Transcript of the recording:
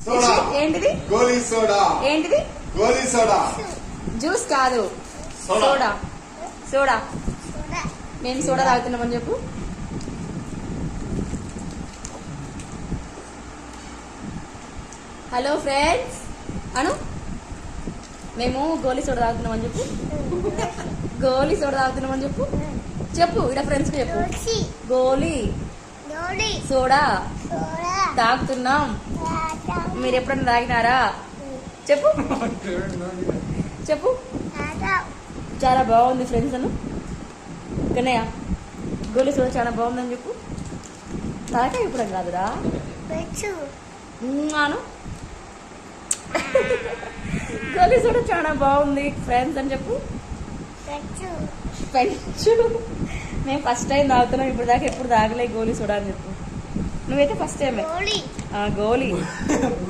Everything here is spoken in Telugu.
సోడా. ఏంటిది? గోలీ సోడా. ఏంటిది? గోలీ సోడా. జ్యూస్ కాదు, సోడా. సోడా. మేము సోడా తాగుతున్నామని చెప్పు. హలో ఫ్రెండ్స్ అను, మేము గోలీ సోడా తాగుతున్నామని చెప్పు. గోలీ సోడా తాగుతున్నామని చెప్పు. చెప్పు ఇక్కడ ఫ్రెండ్స్ చెప్పు. గోలీ సోడా తాగుతున్నాం. మీరు ఎప్పుడన్నా తాగినారా? చెప్పు చెప్పు. చాలా బాగుంది ఫ్రెండ్స్ అను. కన్నయ్య గోలీ సోడా చాలా బాగుందని చెప్పు. తాగా ఇప్పుడు కాదురా అను. గోలీ సోడా చాలా బాగుంది ఫ్రెండ్స్ అని చెప్పు. పెంచు. మేము ఫస్ట్ టైం తాగుతున్నాం, ఇప్పుడు దాకా ఎప్పుడు తాగలే గోలీ సోడా అని చెప్పు. నువ్వైతే ఫస్ట్ టైమే. గోలీ